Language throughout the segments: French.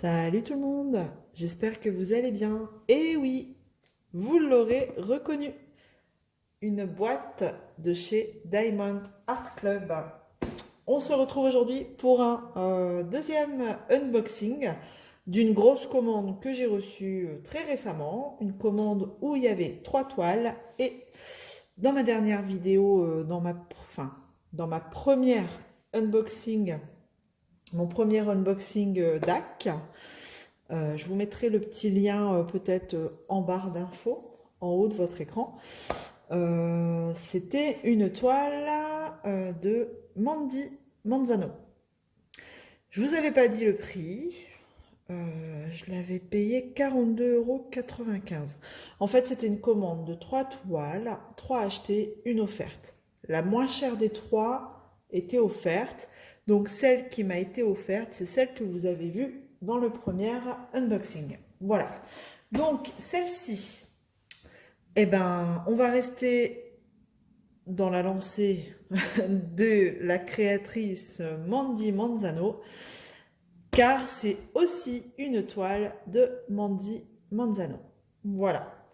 Salut tout le monde, j'espère que vous allez bien. Et oui, vous l'aurez reconnu, une boîte de chez Diamond Art Club. On se retrouve aujourd'hui pour un deuxième unboxing d'une grosse commande que j'ai reçue très récemment. Une commande où il y avait 3 toiles. Et dans ma dernière vidéo, dans ma première unboxing, mon premier unboxing DAC, je vous mettrai le petit lien peut-être en barre d'infos, en haut de votre écran. C'était une toile de Mandy Manzano. Je vous avais pas dit le prix. Je l'avais payé 42,95 €. En fait, c'était une commande de 3 toiles, 3 achetées, une offerte. La moins chère des 3 était offerte. Donc celle qui m'a été offerte, c'est celle que vous avez vue dans le premier unboxing. Voilà. Donc celle-ci, eh ben, on va rester dans la lancée de la créatrice Mandy Manzano, car c'est aussi une toile de Mandy Manzano. Voilà.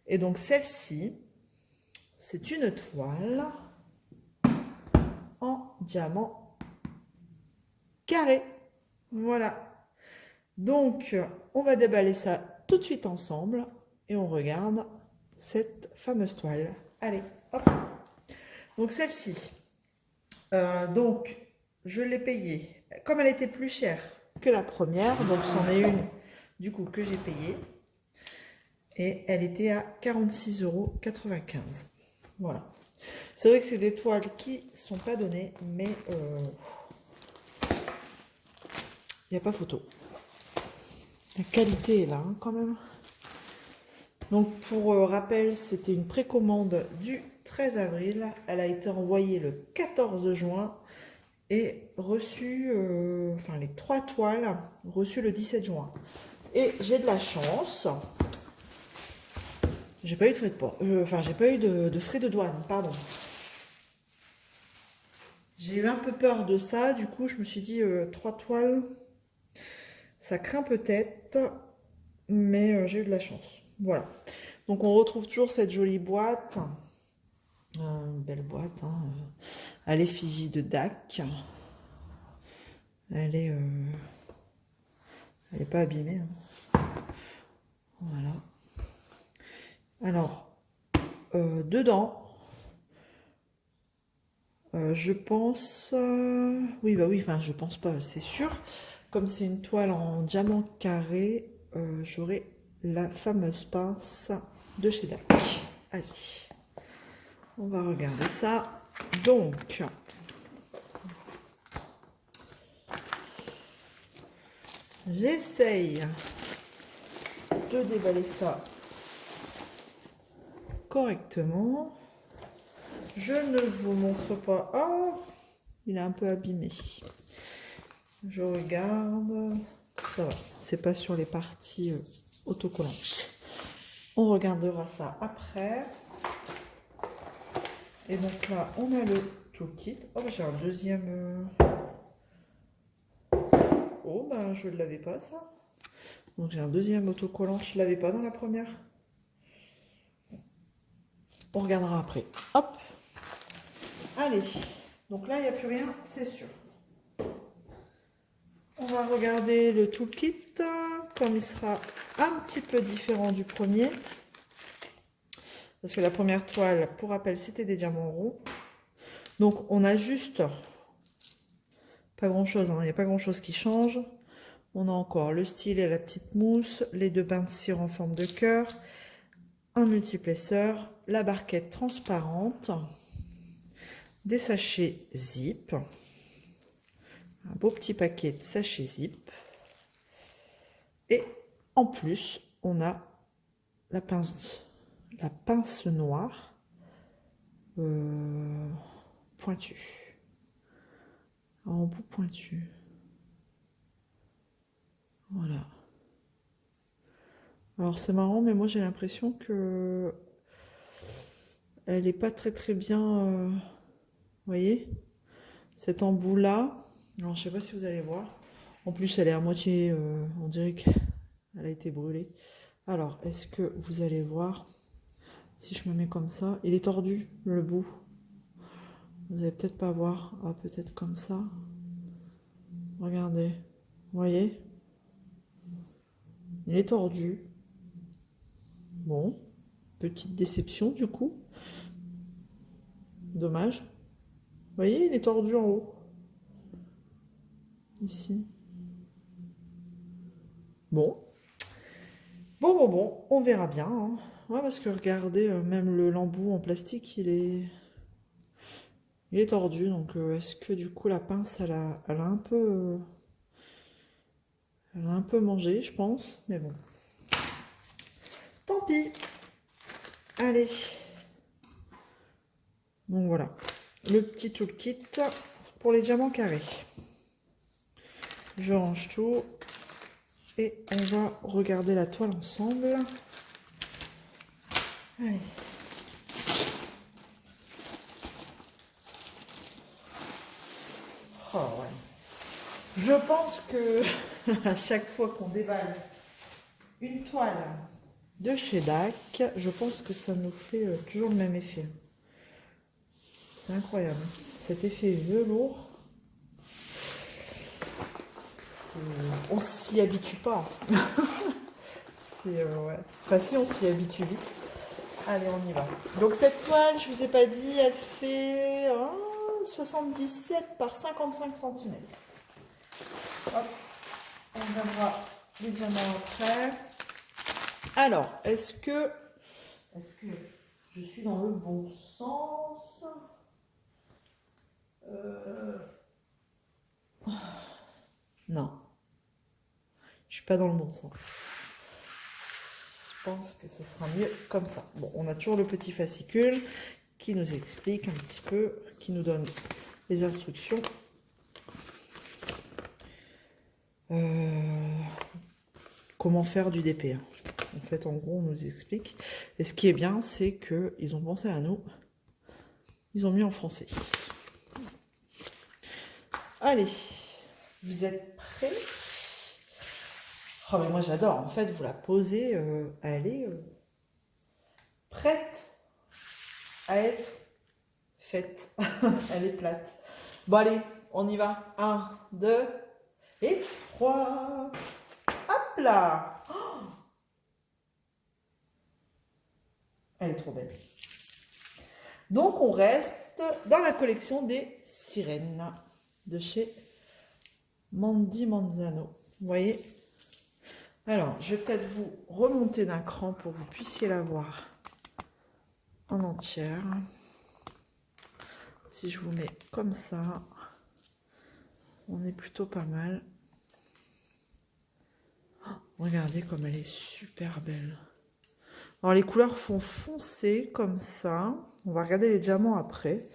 Et donc celle-ci, c'est une toile en diamant carré. Voilà. Donc, on va déballer ça tout de suite ensemble et on regarde cette fameuse toile. Allez, hop. Donc celle-ci, donc je l'ai payée, comme elle était plus chère que la première, donc c'en est une du coup que j'ai payée. Et elle était à 46,95 €. Voilà. C'est vrai que c'est des toiles qui ne sont pas données, mais il n'y a pas photo. La qualité est là hein, quand même. Donc pour rappel, c'était une précommande du 13 avril. Elle a été envoyée le 14 juin et reçue, enfin les 3 toiles reçues le 17 juin. Et j'ai de la chance. J'ai pas eu de frais de port. J'ai pas eu de frais de douane, pardon. J'ai eu un peu peur de ça, du coup je me suis dit 3 toiles, ça craint peut-être, mais j'ai eu de la chance. Voilà. Donc on retrouve toujours cette jolie boîte, une belle boîte, hein, à l'effigie de DAC. Elle est pas abîmée. Hein. Voilà. Alors, dedans, je pense... oui, bah oui, enfin je pense pas, c'est sûr. Comme c'est une toile en diamant carré, j'aurai la fameuse pince de chez DAC. Allez, on va regarder ça. Donc, j'essaye de déballer ça correctement. Je ne vous montre pas. Oh, il est un peu abîmé. Je regarde. Ça va, c'est pas sur les parties autocollantes. On regardera ça après. Et donc là, on a le toolkit. Oh, j'ai un deuxième. Oh, ben je ne l'avais pas ça. Donc j'ai un deuxième autocollant. Je ne l'avais pas dans la première. On regardera après. Hop. Allez. Donc là, il n'y a plus rien, c'est sûr. On va regarder le toolkit. Comme il sera un petit peu différent du premier. Parce que la première toile, pour rappel, c'était des diamants ronds. Donc on a juste, pas grand chose, il n'y a pas grand chose qui change. On a encore le stylet, la petite mousse, les 2 bains de cire en forme de cœur, un multiplesseur, la barquette transparente, des sachets zip, un beau petit paquet de sachets zip. Et en plus, on a la pince noire pointue, en bout pointu. Voilà. Alors c'est marrant, mais moi j'ai l'impression que elle n'est pas très bien. Vous voyez, cet embout là. Alors je sais pas si vous allez voir. En plus, elle est à moitié, on dirait qu'elle a été brûlée. Alors, est-ce que vous allez voir si je me mets comme ça? Il est tordu, le bout. Vous allez peut-être pas voir. Ah, peut-être comme ça. Regardez. Vous voyez? Il est tordu. Bon. Petite déception, du coup. Dommage. Vous voyez, il est tordu en haut. Ici. Bon. Bon, on verra bien, hein. Ouais, parce que regardez, même l'embout en plastique, il est tordu. Donc, est-ce que du coup la pince, elle a un peu mangé, je pense. Mais bon, tant pis. Allez. Donc voilà, le petit toolkit pour les diamants carrés. Je range tout et on va regarder la toile ensemble. Allez. Oh ouais. Je pense que à chaque fois qu'on déballe une toile de chez DAC, je pense que ça nous fait toujours le même effet. C'est incroyable. Cet effet velours, on s'y habitue pas. Ouais. Enfin si, on s'y habitue vite. Allez, on y va. Donc cette toile, je vous ai pas dit, elle fait 77 par 55 cm. Hop, on verra les diamants après. Alors, est-ce que je suis dans le bon sens? Non, je suis pas dans le bon sens. Je pense que ce sera mieux comme ça. Bon, on a toujours le petit fascicule qui nous explique un petit peu, qui nous donne les instructions. Comment faire du DP. En fait, en gros, on nous explique. Et ce qui est bien, c'est qu'ils ont pensé à nous. Ils ont mis en français. Allez, vous êtes prêts? Oh, mais moi j'adore. En fait, vous la posez, elle est prête à être faite. Elle est plate. Bon, allez, on y va. 1, 2 et 3. Hop là! Oh, elle est trop belle. Donc, on reste dans la collection des sirènes de chez Mandy Manzano. Vous voyez? Alors, je vais peut-être vous remonter d'un cran pour que vous puissiez la voir en entière. Si je vous mets comme ça, on est plutôt pas mal. Oh, regardez comme elle est super belle. Alors, les couleurs font foncer comme ça. On va regarder les diamants après.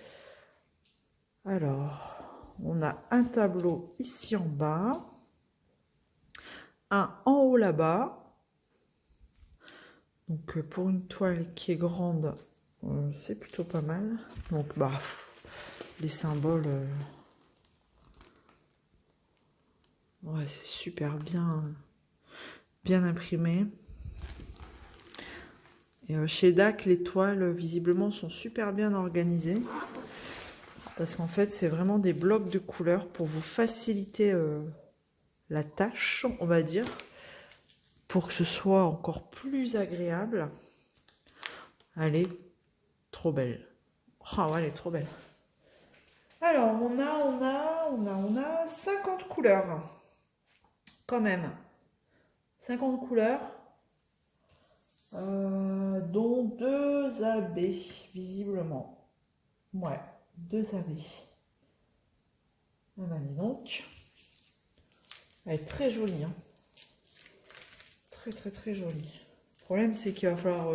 Alors, on a un tableau ici en bas. Un en haut là-bas. Donc pour une toile qui est grande, c'est plutôt pas mal. Donc bah les symboles, ouais, c'est super bien imprimé. Et chez DAC, les toiles visiblement sont super bien organisées. Parce qu'en fait, c'est vraiment des blocs de couleurs pour vous faciliter la tâche, on va dire. Pour que ce soit encore plus agréable. Elle est trop belle. Oh ouais, elle est trop belle. Alors, on a 50 couleurs. Quand même. 50 couleurs. Dont 2 AB, visiblement. Ouais, 2 AB. Ah bah dis donc. Elle est très jolie. Hein. Très jolie. Le problème, c'est qu'il va falloir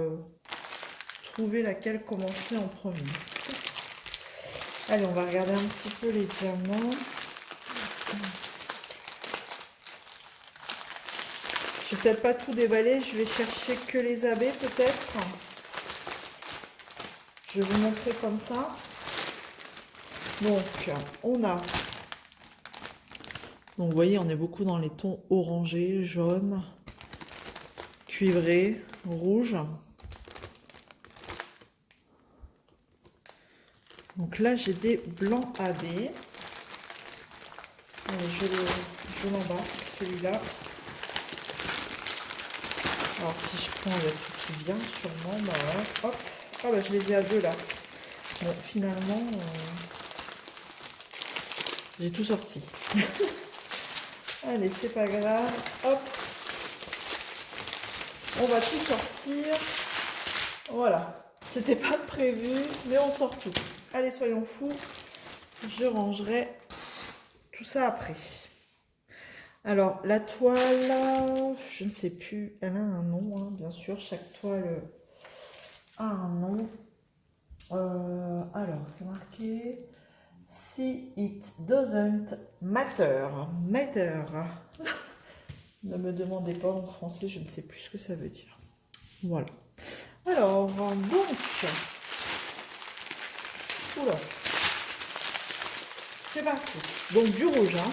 trouver laquelle commencer en premier. Allez, on va regarder un petit peu les diamants. Je vais peut-être pas tout déballer, je vais chercher que les AB peut-être. Je vais vous montrer comme ça. Donc, on a Donc vous voyez, on est beaucoup dans les tons orangés, jaunes, cuivrés, rouges. Donc là, j'ai des blancs AB. Je l'embarque, celui-là. Alors si je prends avec tout qui vient, sûrement, bah ouais, hop. Ah bah je les ai à deux là. Bon, finalement, j'ai tout sorti. Allez, c'est pas grave. Hop. On va tout sortir. Voilà. C'était pas prévu, mais on sort tout. Allez, soyons fous. Je rangerai tout ça après. Alors, la toile, je ne sais plus. Elle a un nom, hein, bien sûr. Chaque toile a un nom. Alors, c'est marqué See it doesn't matter. Matter. Ne me demandez pas en français, je ne sais plus ce que ça veut dire. Voilà. Alors, donc. Oula. C'est parti. Donc, du rouge. Hein.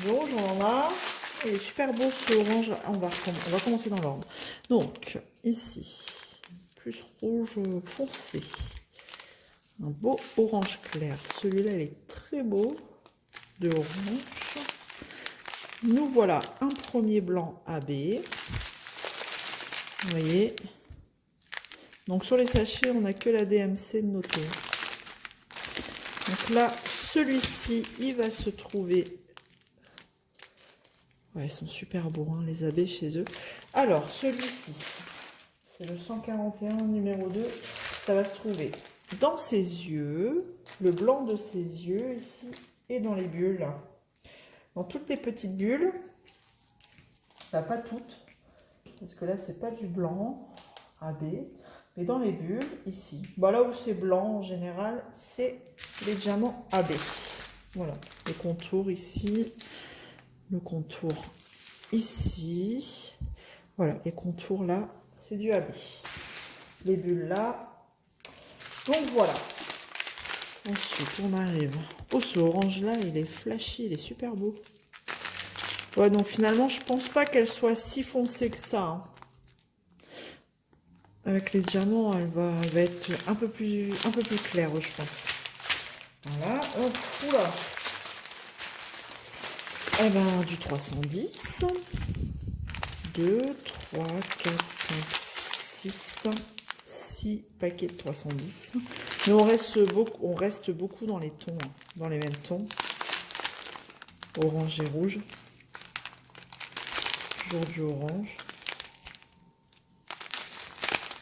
Du rouge, on en a. Il est super beau ce orange. On va commencer dans l'ordre. Donc, ici. Plus rouge foncé. Un beau orange clair. Celui-là, il est très beau. De orange. Nous voilà un premier blanc AB. Vous voyez. Donc sur les sachets, on n'a que la DMC notée. Donc là, celui-ci, il va se trouver... Ouais, ils sont super beaux, hein, les AB chez eux. Alors, celui-ci, c'est le 141 numéro 2. Ça va se trouver dans ses yeux, le blanc de ses yeux, ici, et dans les bulles. Dans toutes les petites bulles, enfin, pas toutes, parce que là, c'est pas du blanc AB, mais dans les bulles, ici. Bah, là où c'est blanc, en général, c'est les diamants AB. Voilà, les contours ici, le contour ici. Voilà, les contours là, c'est du AB. Les bulles là. Donc voilà. Ensuite, on arrive. Oh, ce orange là, il est flashy, il est super beau. Ouais, donc finalement, je pense pas qu'elle soit si foncée que ça. Hein. Avec les diamants, elle va être un peu plus claire, je pense. Voilà. Hop, oula. Eh ben, du 310. 2, 3, 4, 5, 6, 6 paquets de 310. Mais on reste beaucoup dans les tons, hein, dans les mêmes tons. Orange et rouge. Toujours du orange.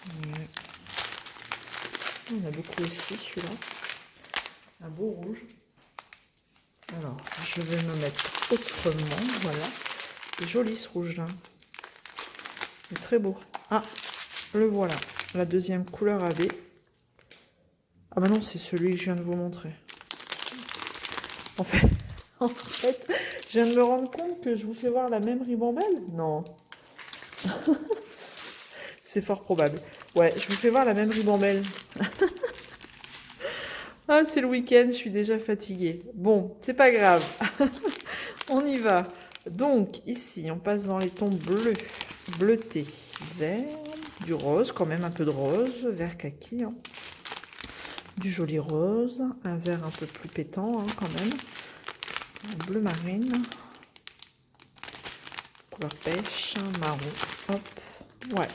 Ouais. On a beaucoup aussi celui-là. Un beau rouge. Alors, je vais me mettre autrement. Voilà. Joli ce rouge-là. Il est très beau. Ah, le voilà. La deuxième couleur AB. Ah bah non, c'est celui que je viens de vous montrer. En fait, je viens de me rendre compte que je vous fais voir la même ribambelle. Non. C'est fort probable. Ouais, je vous fais voir la même ribambelle. Ah, c'est le week-end, je suis déjà fatiguée. Bon, c'est pas grave. On y va. Donc, ici, on passe dans les tons bleus, bleuté, vert, du rose, quand même un peu de rose, vert kaki. Hein. Du joli rose, un vert un peu plus pétant, hein, quand même. Un bleu marine. Couleur pêche, marron. Hop, ouais.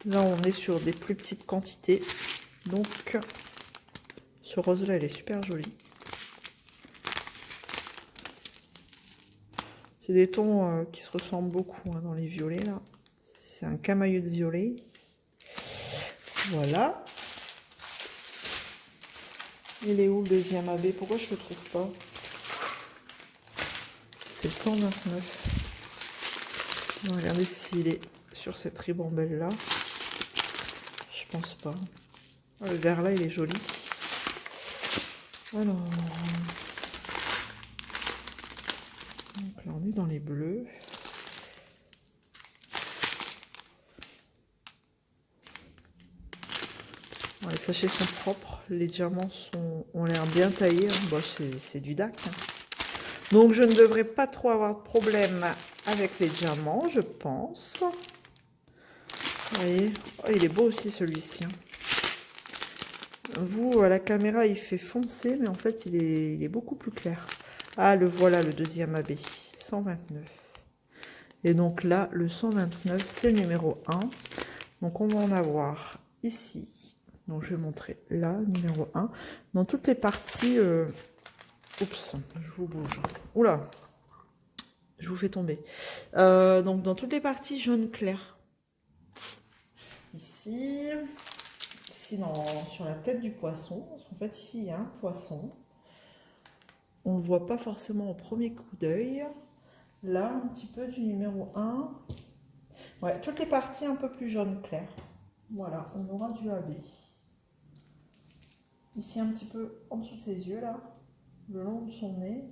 Là, on est sur des plus petites quantités. Donc, ce rose-là, il est super joli. C'est des tons qui se ressemblent beaucoup hein, dans les violets, là. C'est un camailleux de violet. Voilà. Il est où le deuxième AB? Pourquoi je ne le trouve pas? C'est le 129. Regardez s'il est sur cette ribambelle-là. Je pense pas. Le vert là, il est joli. Alors, donc là, on est dans les bleus. Les sachets sont propres, les diamants ont l'air bien taillés. Bon, c'est du DAC. Donc je ne devrais pas trop avoir de problème avec les diamants, je pense. Vous voyez, oh, il est beau aussi celui-ci. Vous, à la caméra, il fait foncé, mais en fait, il est beaucoup plus clair. Ah, le voilà, le deuxième AB, 129. Et donc là, le 129, c'est le numéro 1. Donc on va en avoir ici. Donc je vais montrer là, numéro 1. Dans toutes les parties... Oups, je vous bouge. Oula, je vous fais tomber. Donc dans toutes les parties jaune clair. Ici, sur la tête du poisson. Parce qu'en fait, ici, il y a un poisson. On ne le voit pas forcément au premier coup d'œil. Là, un petit peu du numéro 1. Ouais, toutes les parties un peu plus jaune clair. Voilà, on aura du AB. Ici, un petit peu en dessous de ses yeux, là. Le long de son nez.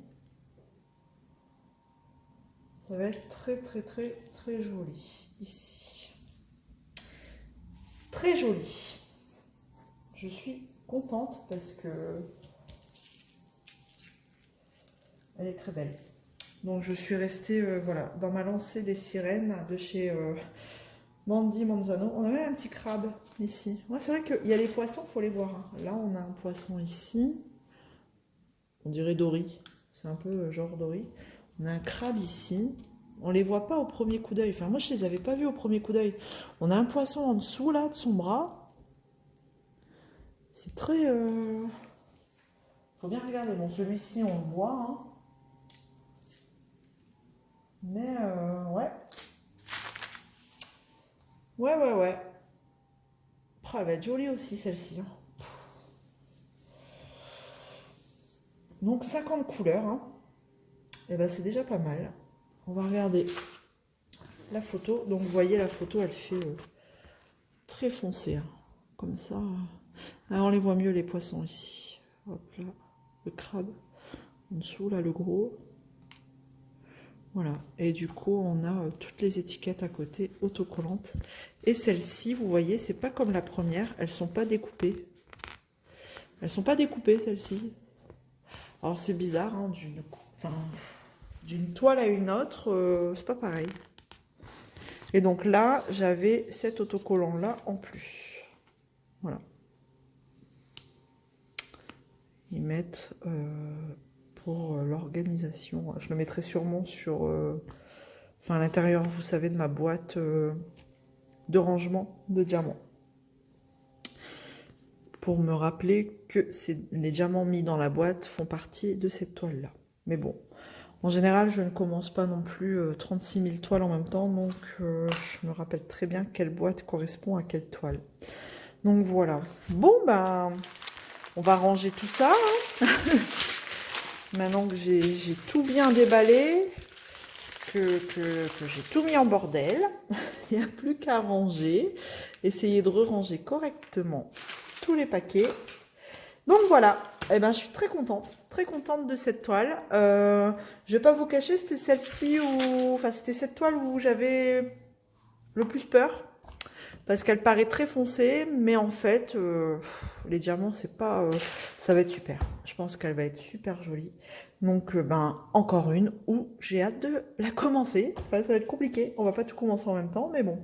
Ça va être très, très, très, très joli. Ici. Très joli. Je suis contente parce que elle est très belle. Donc je suis restée voilà, dans ma lancée des sirènes de chez Mandy Manzano. On a même un petit crabe ici. Ouais, c'est vrai qu'il y a les poissons, il faut les voir. Hein. Là, on a un poisson ici. On dirait Dory. C'est un peu genre Dory. On a un crabe ici. On les voit pas au premier coup d'œil. Enfin, moi, je les avais pas vus au premier coup d'œil. On a un poisson en dessous, là, de son bras. C'est très... Faut bien regarder. Bon, celui-ci, on le voit. Hein. Mais, ouais. Ouais. Oh, elle va être jolie aussi, celle-ci. Hein. Donc, 50 couleurs. Hein. Et ben, c'est déjà pas mal. On va regarder la photo. Donc, vous voyez, la photo, elle fait très foncé. Hein. Comme ça. Ah, on les voit mieux, les poissons, ici. Hop là. Le crabe. En dessous, là, le gros. Voilà. Et du coup, on a toutes les étiquettes à côté, autocollantes. Et celles-ci, vous voyez, c'est pas comme la première. Elles sont pas découpées. Elles sont pas découpées, celles-ci. Alors, c'est bizarre, hein, d'une toile à une autre, c'est pas pareil. Et donc là, j'avais cet autocollant-là en plus. Voilà. Ils mettent pour l'organisation. Je le mettrai sûrement sur... à l'intérieur, vous savez, de ma boîte de rangement de diamants. Pour me rappeler que les diamants mis dans la boîte font partie de cette toile-là. Mais bon, en général, je ne commence pas non plus 36 000 toiles en même temps, donc je me rappelle très bien quelle boîte correspond à quelle toile. Donc voilà. Bon, ben, on va ranger tout ça. Hein. Maintenant que j'ai tout bien déballé, que j'ai tout mis en bordel, il n'y a plus qu'à ranger, essayer de ranger correctement tous les paquets. Donc voilà, eh ben, je suis très contente de cette toile. Je vais pas vous cacher, c'était celle-ci c'était cette toile où j'avais le plus peur. Parce qu'elle paraît très foncée, mais en fait, les diamants, c'est pas... ça va être super. Je pense qu'elle va être super jolie. Donc, encore une où j'ai hâte de la commencer. Enfin, ça va être compliqué. On va pas tout commencer en même temps, mais bon.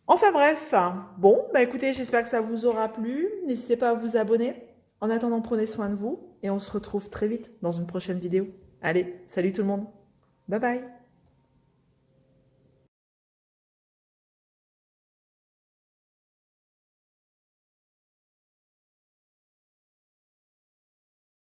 Enfin bref. Bon, écoutez, j'espère que ça vous aura plu. N'hésitez pas à vous abonner. En attendant, prenez soin de vous. Et on se retrouve très vite dans une prochaine vidéo. Allez, salut tout le monde. Bye bye.